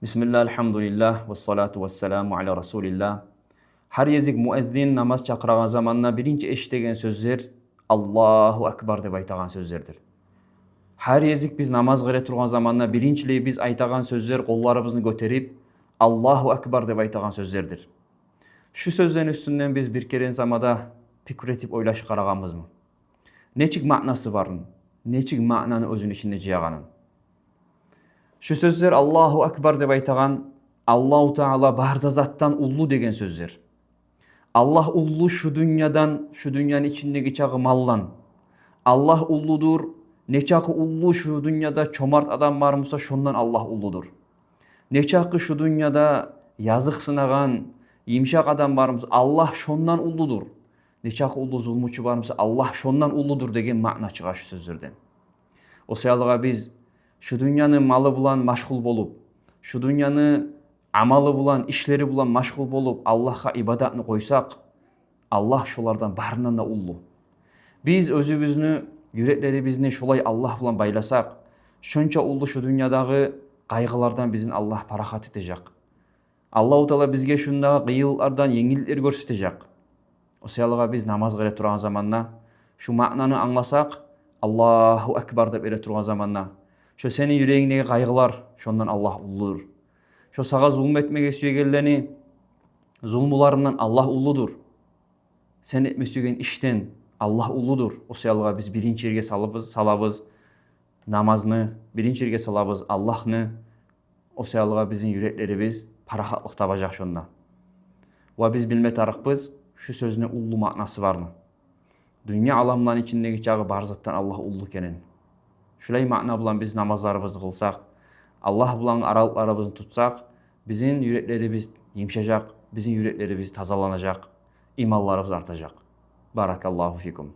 Bismillah, elhamdülillah, ve salatu ve selamu ala Resulillah. Har yezik müezzin namaz çakıragan zamanna birinci eşitegen sözler Allahu Akbar dep aytagan sözlerdir. Har yezik biz namaz kıra turgan zamanna birinçiliği biz aytagan sözler kollarımızı göterip Allahu Akbar dep aytagan sözlerdir. Şu sözlerin üstünden biz bir kere zamada fikir etip oylaş karaganmız mı? Neçik manası barın? Neçik mananı özün içinde jiyaganın? Şu sözler Allahu Akbar dep aytagan Allahu Teala barda zattan ullu degen sözler. Allah ullu şu dünyadan, şu dünyanın içindeki çağı mallan. Allah ulludur. Neçakı ullu şu dünyada çomart adam var mısa şondan Allah ulludur. Neçakı şu dünyada yazık sınagan, yimşak adam var mısa Allah şondan ulludur. Neçakı ullu zulmuçu var mısa Allah şondan ulludur degen ma'na çığa şu sözlerden. O seyalığa biz şu dünyanın malı bulan maşgul bolup, şu dünyanın amalı bulan, işleri bulan maşgul bolup Allah'a ibadatını koysak, Allah şolardan barından da ullu. Biz özümüzünü, yüreklerimizni şolay Allah bulan baylasak, şonça ullu şu dünyadagı kaygılardan bizin Allah parahat edecek. Allah-u Teala bizge şundağı kıyıllardan yengillikler görsetecek. O seyalığa biz namaz kıra turgan zamanna, şu ma'nanı anlasak, Allahu Ekber dep ere turgan zamanna, şu senin yüreğindeki kaygılar, şondan Allah ulludur. Şu sağa zulüm etmege süyegeleni, zulmularından Allah ulludur. Sen etme süyegen işten Allah ulludur. O seyalığa biz birinci yerge salabız namazını, birinci yerge salabız Allah'ını. O seyalığa bizim yüreklerimiz parahatlık tabacak şondan. Ve biz bilme tarıkbız, şu sözüne ullu manası var mı? Dünya alamların içindeki çağı barzattan Allah ullu kenen. Şulay ma'na bulan biz namazlarımızı kılsak, Allah bulan aralıklarımızı tutsak, bizim yüreklerimiz yumuşayacak, bizim yüreklerimiz tazalanacak, imanlarımız artacak. Barakallahu fikum.